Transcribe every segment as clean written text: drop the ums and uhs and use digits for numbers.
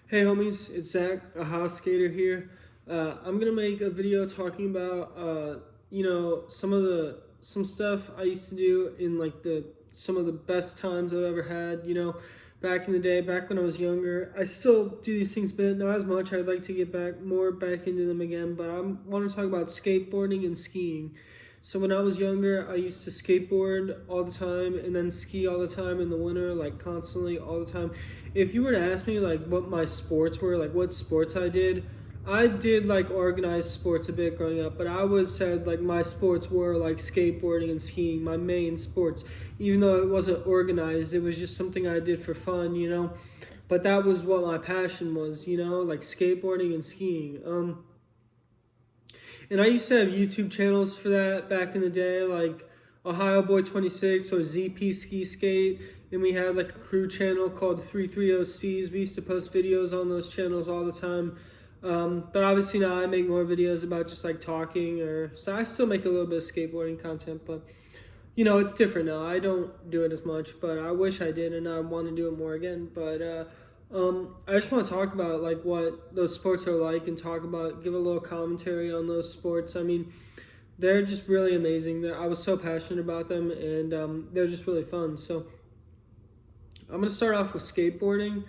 Hey homies, it's Zach, a house skater here. I'm gonna make a video talking about some stuff I used to do in like the some of the best times I've ever had. Back in the day, back when I was younger. I still do these things, but not as much. I'd like to get back into them again. But I want to talk about skateboarding and skiing. So when I was younger, I used to skateboard all the time and then ski all the time in the winter, like constantly all the time. If you were to ask me like what my sports were, like what sports I did like organized sports a bit growing up, but I was said like my sports were like skateboarding and skiing, my main sports. Even though it wasn't organized, it was just something I did for fun. But that was what my passion was, like skateboarding and skiing. And I used to have YouTube channels for that back in the day, like Ohio Boy 26 or ZP Ski Skate. And we had like a crew channel called 330Cs. We used to post videos on those channels all the time. But obviously now I make more videos about just like talking, so I still make a little bit of skateboarding content, but it's different now. I don't do it as much, but I wish I did, and I want to do it more again. But I just want to talk about like what those sports are like, and give a little commentary on those sports. I mean, they're just really amazing. I was so passionate about them, and they're just really fun. So I'm gonna start off with skateboarding,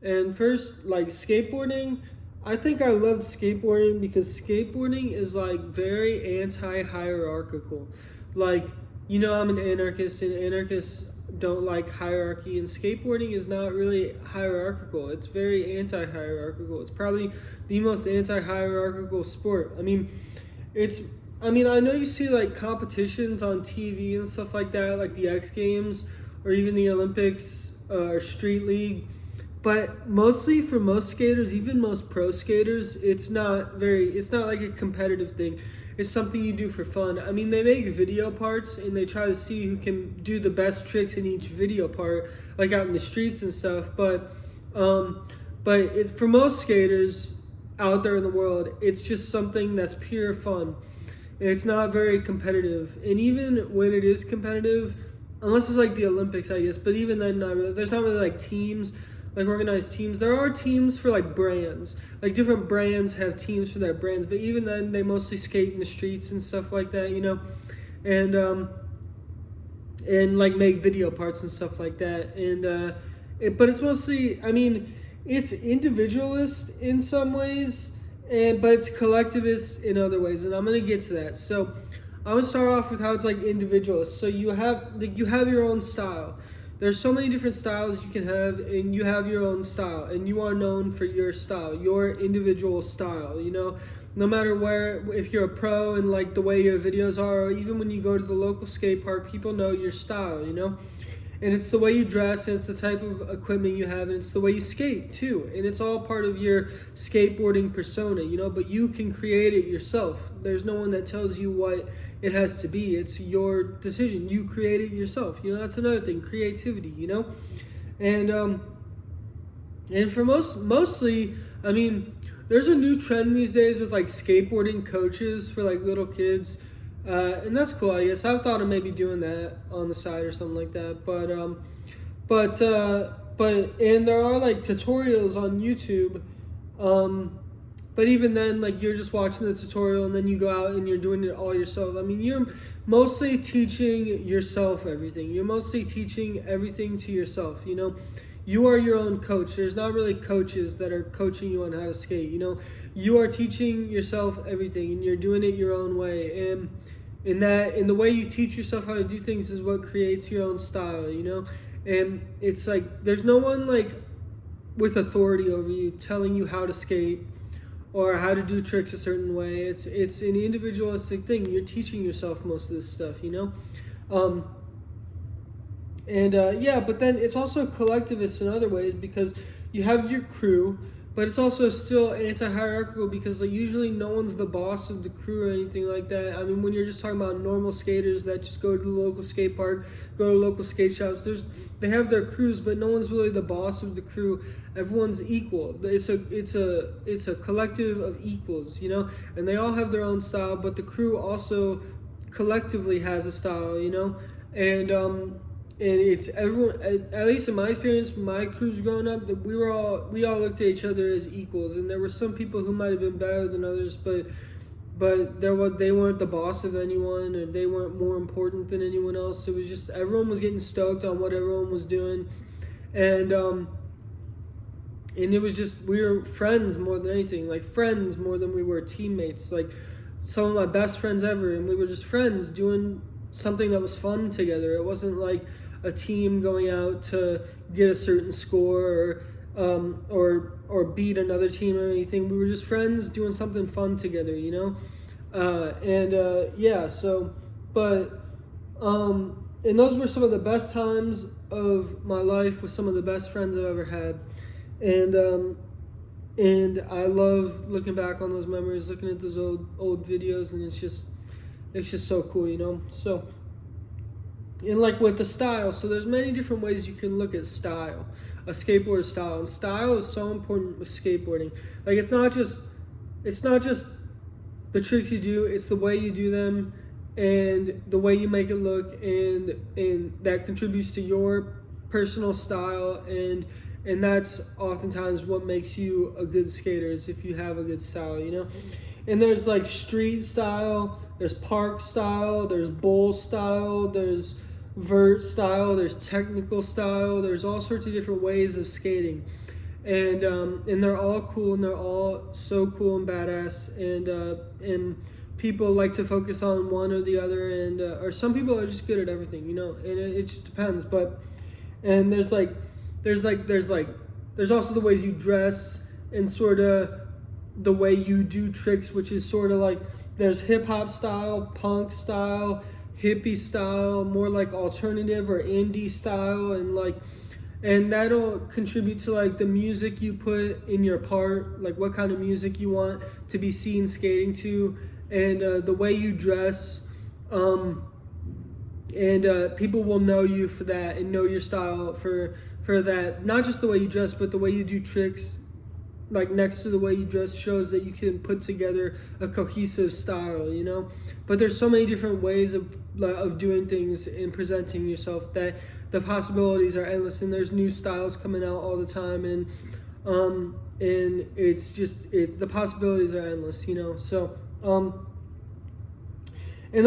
and first, like skateboarding. I think I loved skateboarding because skateboarding is like very anti-hierarchical. Like, I'm an anarchist, and anarchists don't like hierarchy, and skateboarding is not really hierarchical. It's very anti-hierarchical. It's probably the most anti-hierarchical sport. It's I know you see like competitions on TV and stuff like that, like the X Games or even the Olympics or Street League. But mostly for most skaters, even most pro skaters, it's not like a competitive thing. It's something you do for fun. I mean, they make video parts and they try to see who can do the best tricks in each video part, like out in the streets and stuff. But it's for most skaters out there in the world, it's just something that's pure fun. And it's not very competitive. And even when it is competitive, unless it's like the Olympics, I guess, but even then, there's not really like teams, like organized teams. There are teams for like brands, like different brands have teams for their brands, but even then they mostly skate in the streets and stuff like that, and like make video parts and stuff like that. But it's mostly, it's individualist in some ways, but it's collectivist in other ways, and I'm gonna get to that. So I'm gonna start off with how it's like individualist. So you have your own style. There's so many different styles you can have, and you have your own style, and you are known for your style, your individual style. No matter if you're a pro and like the way your videos are, or even when you go to the local skate park, people know your style. And it's the way you dress, and it's the type of equipment you have, and it's the way you skate too. And it's all part of your skateboarding persona, but you can create it yourself. There's no one that tells you what it has to be. It's your decision. You create it yourself. That's another thing, creativity, And for mostly, there's a new trend these days with like skateboarding coaches for like little kids. And that's cool, I guess. I've thought of maybe doing that on the side or something like that. And there are like tutorials on YouTube. But even then, like you're just watching the tutorial and then you go out and you're doing it all yourself. You're mostly teaching yourself everything. You're mostly teaching everything to yourself, You are your own coach. There's not really coaches that are coaching you on how to skate, You are teaching yourself everything, and you're doing it your own way. And in the way you teach yourself how to do things is what creates your own style, And it's like there's no one like with authority over you telling you how to skate or how to do tricks a certain way. It's an individualistic thing. You're teaching yourself most of this stuff, But then it's also collectivist in other ways because you have your crew, but it's also still anti-hierarchical because like usually no one's the boss of the crew or anything like that. When you're just talking about normal skaters that just go to the local skate park, go to local skate shops, they have their crews, but no one's really the boss of the crew. Everyone's equal. It's a collective of equals, and they all have their own style, but the crew also collectively has a style, it's everyone. At least in my experience, my crews growing up, that we all looked at each other as equals, and there were some people who might have been better than others, but they weren't the boss of anyone, or they weren't more important than anyone else. It was just everyone was getting stoked on what everyone was doing, and it was just, we were friends more than anything, like friends more than we were teammates. Like some of my best friends ever, and we were just friends doing something that was fun together. It wasn't like a team going out to get a certain score or beat another team or anything. We were just friends doing something fun together, you know? And those were some of the best times of my life with some of the best friends I've ever had. And I love looking back on those memories, looking at those old videos, and it's just so cool, you know? So, and like with the style, so there's many different ways you can look at style, a skateboarder style, and style is so important with skateboarding. Like it's not just the tricks you do, it's the way you do them and the way you make it look, and that contributes to your personal style, and that's oftentimes what makes you a good skater, is if you have a good style, you know? And there's like street style, there's park style, there's bowl style, there's vert style, there's technical style, there's all sorts of different ways of skating. And they're all cool, and they're all so cool and badass, and people like to focus on one or the other, and or some people are just good at everything, you know, and it just depends. And there's also the ways you dress, and sort of the way you do tricks, which is sort of like, there's hip-hop style, punk style, hippie style, more like alternative or indie style, and that'll contribute to like the music you put in your part, like what kind of music you want to be seen skating to, and the way you dress, and people will know you for that, and know your style for that. Not just the way you dress, but the way you do tricks, like next to the way you dress, shows that you can put together a cohesive style, you know? But there's so many different ways of doing things and presenting yourself that the possibilities are endless, and there's new styles coming out all the time, and it's just, the possibilities are endless, you know? So, and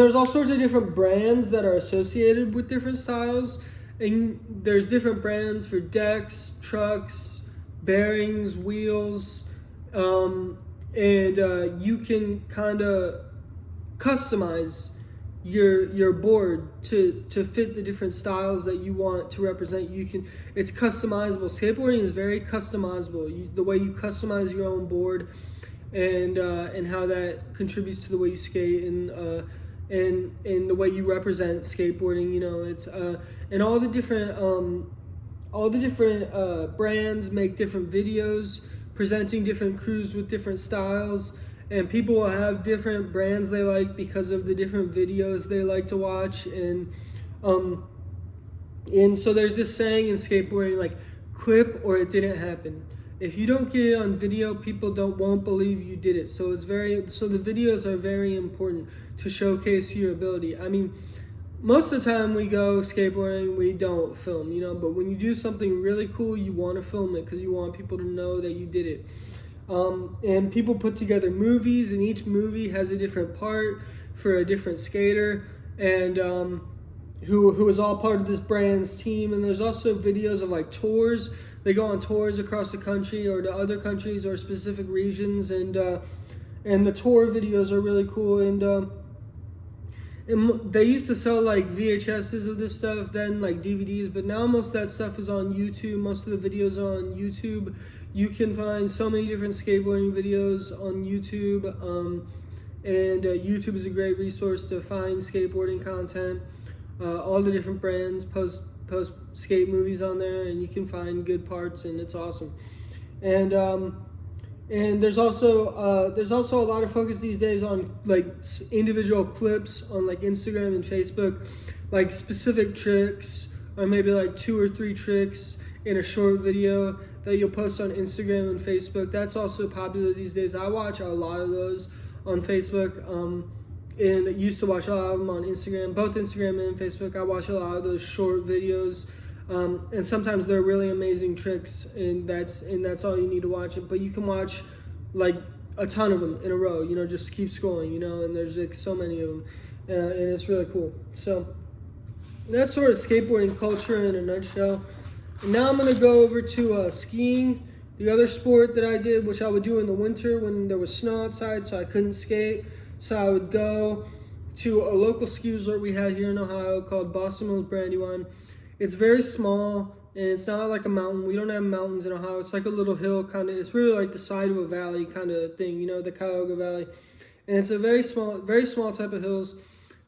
there's all sorts of different brands that are associated with different styles, and there's different brands for decks, trucks, bearings, wheels, and you can kind of customize your board to fit the different styles that you want to represent. It's customizable. Skateboarding is very customizable. The way you customize your own board, and how that contributes to the way you skate, and the way you represent skateboarding, you know, it's and all the different brands make different videos presenting different crews with different styles, and people will have different brands they like because of the different videos they like to watch, and so there's this saying in skateboarding, like, clip or it didn't happen. If you don't get it on video, people won't believe you did it. So the videos are very important to showcase your ability. I mean, most of the time we go skateboarding, we don't film, you know, but when you do something really cool, you want to film it because you want people to know that you did it. And people put together movies, and each movie has a different part for a different skater, and who is all part of this brand's team. And there's also videos of like tours. They go on tours across the country or to other countries or specific regions, and the tour videos are really cool. And they used to sell like VHSs of this stuff, then like DVDs, but now most of that stuff is on YouTube. Most of the videos are on YouTube. You can find so many different skateboarding videos on YouTube, and YouTube is a great resource to find skateboarding content. All the different brands post skate movies on there, and you can find good parts, and it's awesome. And there's also a lot of focus these days on like individual clips on like Instagram and Facebook, like specific tricks, or maybe like 2 or 3 tricks in a short video that you'll post on Instagram and Facebook. That's also popular these days. I watch a lot of those on Facebook, and I used to watch a lot of them on Instagram, both Instagram and Facebook. I watch a lot of those short videos, and sometimes they're really amazing tricks, and that's all you need to watch it. But you can watch like a ton of them in a row. Just keep scrolling. And there's like so many of them, and it's really cool. So that's sort of skateboarding culture in a nutshell. And now I'm gonna go over to skiing. The other sport that I did, which I would do in the winter when there was snow outside, so I couldn't skate. So I would go to a local ski resort we had here in Ohio called Boston Mills Brandywine. It's very small, and it's not like a mountain. We don't have mountains in Ohio. It's like a little hill kind of. It's really like the side of a valley kind of thing, the Cuyahoga Valley. And it's a very small type of hills.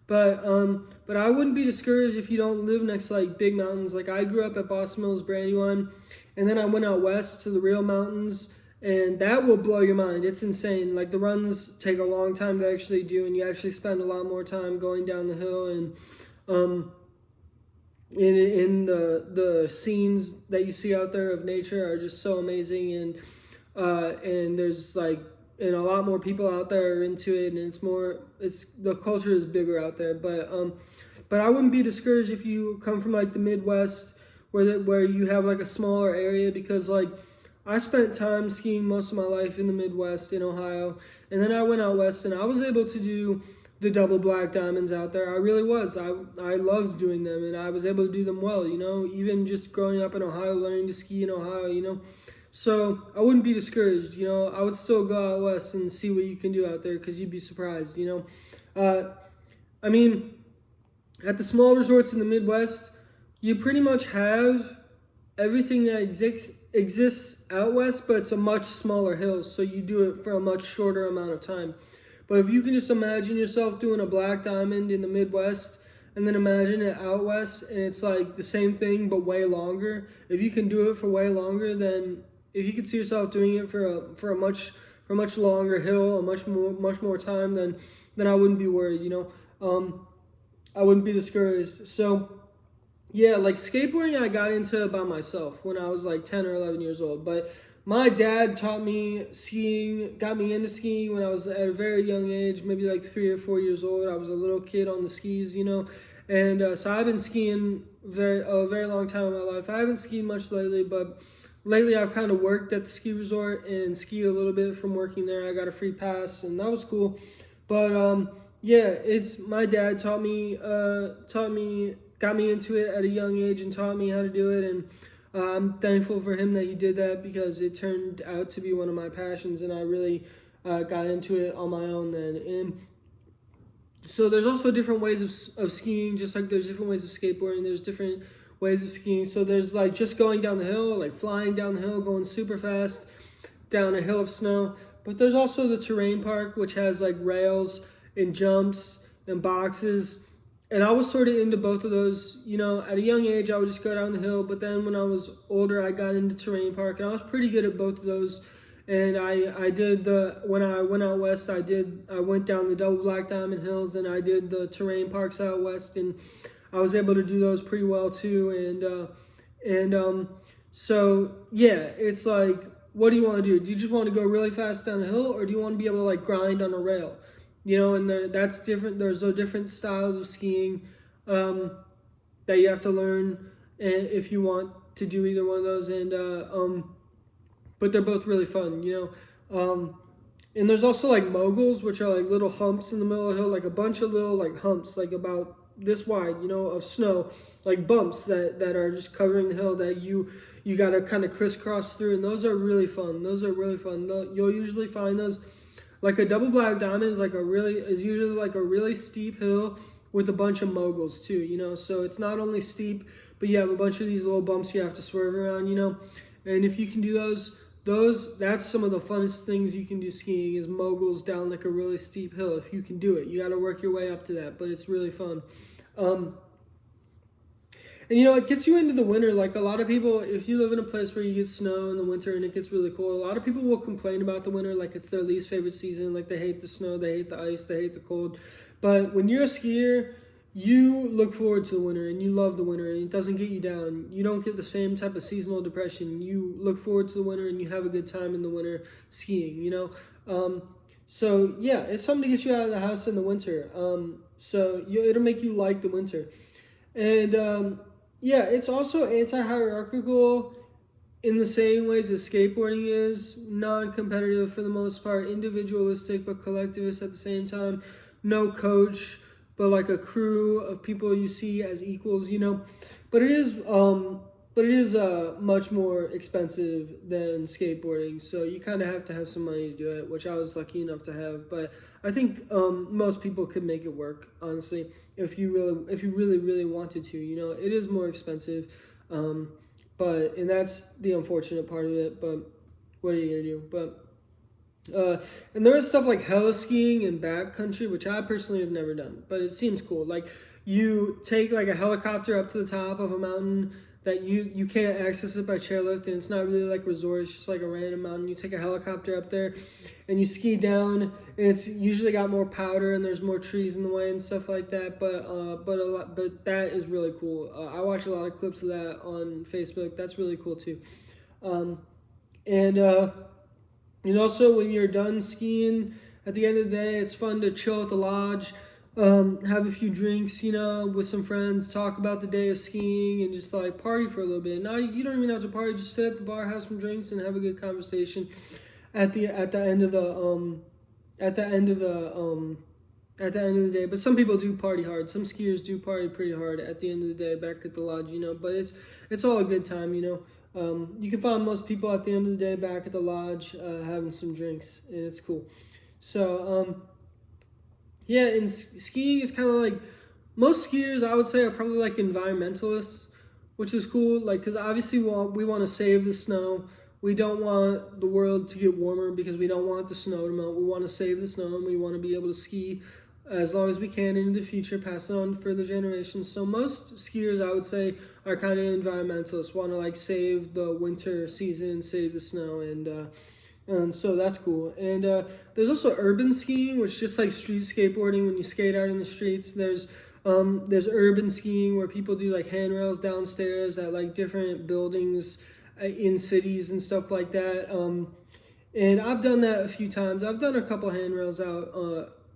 But I wouldn't be discouraged if you don't live next to like big mountains. Like I grew up at Boston Mills Brandywine, and then I went out west to the real mountains, and that will blow your mind. It's insane. Like the runs take a long time to actually do, and you actually spend a lot more time going down the hill, and in the scenes that you see out there of nature are just so amazing, and there's like, and a lot more people out there are into it, and the culture is bigger out there. But I wouldn't be discouraged if you come from like the Midwest, where you have like a smaller area, because like I spent time skiing most of my life in the Midwest in Ohio, and then I went out west, and I was able to do the double black diamonds out there. I really was. I loved doing them, and I was able to do them well, even just growing up in Ohio, learning to ski in Ohio, So I wouldn't be discouraged, I would still go out west and see what you can do out there, because you'd be surprised, I mean, at the small resorts in the Midwest, you pretty much have everything that exists out west, but it's a much smaller hill, so you do it for a much shorter amount of time. But if you can just imagine yourself doing a black diamond in the Midwest, and then imagine it out west, and it's like the same thing but way longer. If you can do it for way longer, then if you could see yourself doing it for a much longer hill, a much more time, then I wouldn't be worried. I wouldn't be discouraged. So yeah, like skateboarding, I got into by myself when I was like 10 or 11 years old. But my dad taught me skiing, got me into skiing when I was at a very young age, maybe like 3 or 4 years old. I was a little kid on the skis, And so I've been skiing a very long time in my life. I haven't skied much lately, but lately I've kind of worked at the ski resort and skied a little bit from working there. I got a free pass, and that was cool. But yeah, it's my dad taught me, got me into it at a young age and taught me how to do it, and I'm thankful for him that he did that, because it turned out to be one of my passions, and I really got into it on my own then. And so there's also different ways of skiing, just like there's different ways of skateboarding. There's different ways of skiing. So there's like just going down the hill, like flying down the hill, going super fast down a hill of snow. But there's also the terrain park, which has like rails and jumps and boxes. And I was sort of into both of those. At a young age, I would just go down the hill. But then when I was older, I got into terrain park, and I was pretty good at both of those. And I did when I went out west, I went down the double black diamond hills, and I did the terrain parks out west, and I was able to do those pretty well too. So yeah, it's like, what do you want to do? Do you just want to go really fast down a hill, or do you want to be able to like grind on a rail? And that's different. There's the different styles of skiing that you have to learn, and if you want to do either one of those. And but they're both really fun, And there's also like moguls, which are like little humps in the middle of the hill, like a bunch of little like humps, like about this wide, of snow, like bumps that are just covering the hill that you got to kind of crisscross through, and those are really fun. You'll usually find those, like a double black diamond is usually like a really steep hill with a bunch of moguls too, So it's not only steep, but you have a bunch of these little bumps you have to swerve around, And if you can do that's some of the funnest things you can do skiing, is moguls down like a really steep hill. If you can do it, you got to work your way up to that, but it's really fun. And it gets you into the winter. Like a lot of people, if you live in a place where you get snow in the winter and it gets really cold, a lot of people will complain about the winter like it's their least favorite season. Like they hate the snow, they hate the ice, they hate the cold. But when you're a skier, you look forward to the winter, and you love the winter, and it doesn't get you down. You don't get the same type of seasonal depression. You look forward to the winter, and you have a good time in the winter skiing, So yeah, it's something to get you out of the house in the winter. It'll make you like the winter, and yeah, it's also anti-hierarchical in the same ways as skateboarding is non-competitive for the most part, individualistic but collectivist at the same time. No coach, but like a crew of people you see as equals, you know. But it is much more expensive than skateboarding, so you kind of have to have some money to do it, which I was lucky enough to have. But I think most people could make it work, honestly, if you really wanted to. You know, it is more expensive. And that's the unfortunate part of it. But what are you gonna do? And there is stuff like heli skiing and backcountry, which I personally have never done, but it seems cool. Like you take like a helicopter up to the top of a mountain that you can't access it by chairlift, and it's not really like a resort. It's just like a random mountain. You take a helicopter up there, and you ski down. And it's usually got more powder, and there's more trees in the way and stuff like that. But that is really cool. I watch a lot of clips of that on Facebook. That's really cool too. Um, and and also, when you're done skiing, at the end of the day, it's fun to chill at the lodge, have a few drinks, you know, with some friends, talk about the day of skiing, and just like party for a little bit. Now, you don't even have to party; just sit at the bar, have some drinks, and have a good conversation. At the end of the at the end of the at the end of the day. But some people do party hard. Some skiers do party pretty hard at the end of the day back at the lodge, you know. But it's all a good time, you know. You can find most people at the end of the day back at the lodge having some drinks, and it's cool. So, yeah, and skiing is kind of like most skiers, I would say, are probably like environmentalists, which is cool. Like, because obviously we want to save the snow. We don't want the world to get warmer because we don't want the snow to melt. We want to save the snow, and we want to be able to ski as long as we can into the future, pass it on to further generations. So most skiers, I would say, are kind of environmentalists, want to like save the winter season, save the snow, and so that's cool. And there's also urban skiing, which is just like street skateboarding when you skate out in the streets. There's urban skiing where people do like handrails downstairs at like different buildings in cities and stuff like that. And I've done that a few times. I've done a couple handrails out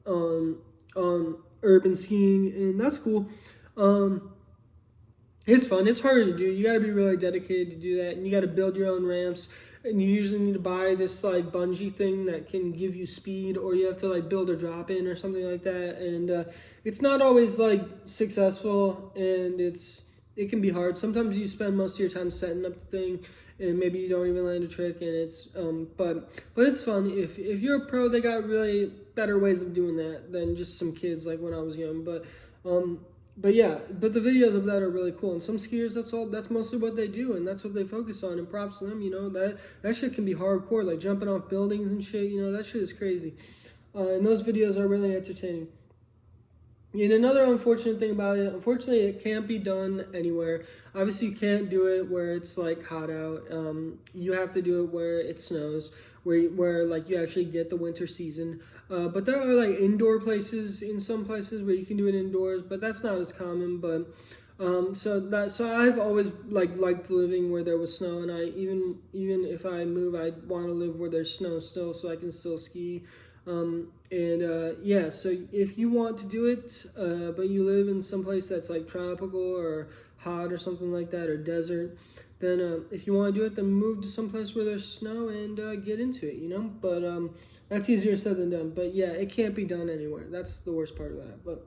on urban skiing, and that's cool. It's fun. It's harder to do. You got to be really dedicated to do that, and you got to build your own ramps. And you usually need to buy this like bungee thing that can give you speed, or you have to like build a drop in or something like that. And it's not always like successful, and it can be hard. Sometimes you spend most of your time setting up the thing, and maybe you don't even land a trick. And it's but it's fun. If you're a pro, they got really better ways of doing that than just some kids like when I was young. But yeah, but the videos of that are really cool. And some skiers, that's mostly what they do, and that's what they focus on. And props to them, you know, that shit can be hardcore, like jumping off buildings and shit, you know, that shit is crazy. And those videos are really entertaining. And another unfortunate thing about it, unfortunately, it can't be done anywhere. Obviously, you can't do it where it's like hot out. You have to do it where it snows, where like you actually get the winter season. But there are like indoor places in some places where you can do it indoors, but that's not as common. But so I've always liked living where there was snow, and I even if I move, I want to live where there's snow still, so I can still ski. Yeah, so if you want to do it, but you live in some place that's like tropical or hot or something like that, or desert, then if you want to do it, then move to some place where there's snow and get into it, you know. But that's easier said than done. But yeah, it can't be done anywhere. That's the worst part of that. But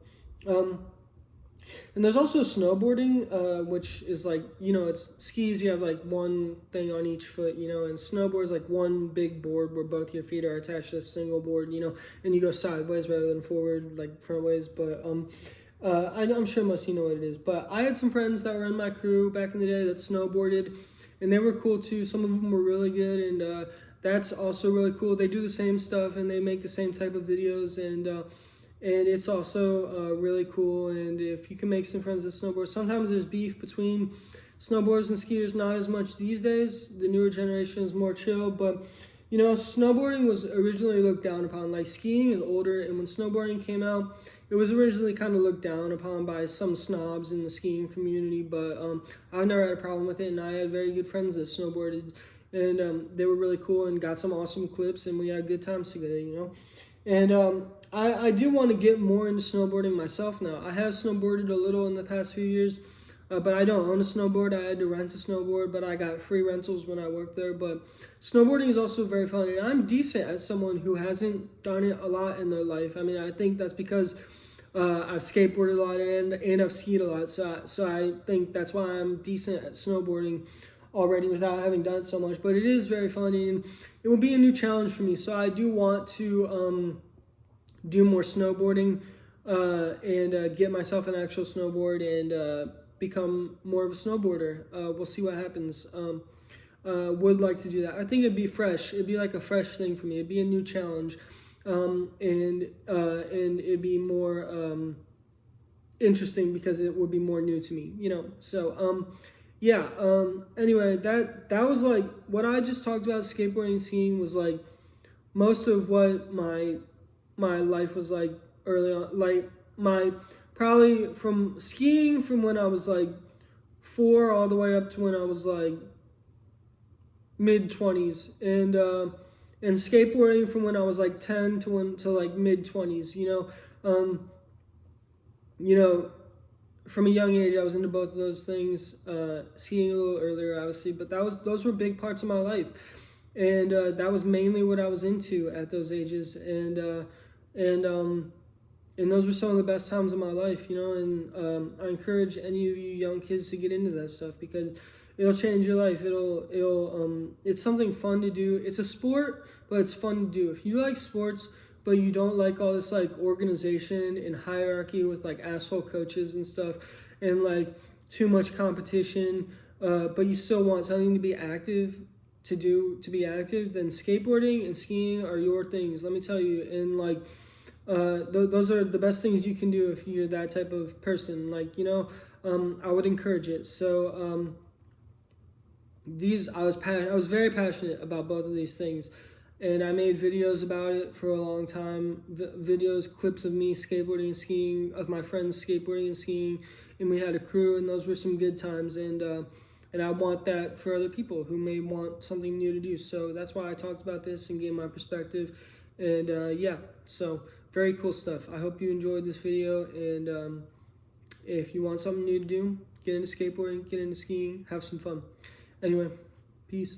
and there's also snowboarding, which is like, you know, it's skis, you have like one thing on each foot, you know, and snowboard is like one big board where both your feet are attached to a single board, you know, and you go sideways rather than forward, like front ways. But I'm sure most of you know what it is. But I had some friends that were in my crew back in the day that snowboarded, and they were cool too. Some of them were really good, and that's also really cool. They do the same stuff, and they make the same type of videos, and it's also really cool. And if you can make some friends that snowboard, sometimes there's beef between snowboarders and skiers, not as much these days. The newer generation is more chill, but you know, snowboarding was originally looked down upon. Like skiing is older, and when snowboarding came out, it was originally kind of looked down upon by some snobs in the skiing community, but I've never had a problem with it, and I had very good friends that snowboarded, and they were really cool and got some awesome clips, and we had good times together, you know. And I do want to get more into snowboarding myself now. I have snowboarded a little in the past few years, but I don't own a snowboard. I had to rent a snowboard, but I got free rentals when I worked there. But snowboarding is also very fun, and I'm decent as someone who hasn't done it a lot in their life. I mean, I think that's because I've skateboarded a lot and I've skied a lot. So I think that's why I'm decent at snowboarding already without having done it so much. But it is very fun, and it will be a new challenge for me. So I do want to do more snowboarding and get myself an actual snowboard and become more of a snowboarder. We'll see what happens. Would like to do that. I think it'd be fresh. It'd be like a fresh thing for me. It'd be a new challenge, and it'd be more interesting because it would be more new to me. So yeah. Anyway, that was like what I just talked about. Skateboarding and skiing was like most of what my life was like early on. Like my probably from skiing from when I was like 4 all the way up to when I was like mid-20s, and skateboarding from when I was like 10 to like mid-20s. You know, from a young age I was into both of those things. Skiing a little earlier, obviously, but those were big parts of my life, and that was mainly what I was into at those ages, and those were some of the best times of my life, and I encourage any of you young kids to get into that stuff because it'll change your life. It's something fun to do. It's a sport, but it's fun to do. If you like sports, but you don't like all this like organization and hierarchy with like asshole coaches and stuff and like too much competition, but you still want something to be active, to be active, then skateboarding and skiing are your things. Let me tell you, and like those are the best things you can do if you're that type of person. Like, I would encourage it. So I was very passionate about both of these things, and I made videos about it for a long time. Videos, clips of me skateboarding and skiing, of my friends skateboarding and skiing, and we had a crew, and those were some good times. And I want that for other people who may want something new to do. So that's why I talked about this and gave my perspective. And yeah, so very cool stuff. I hope you enjoyed this video, and if you want something new to do, get into skateboarding, get into skiing, have some fun. Anyway, peace.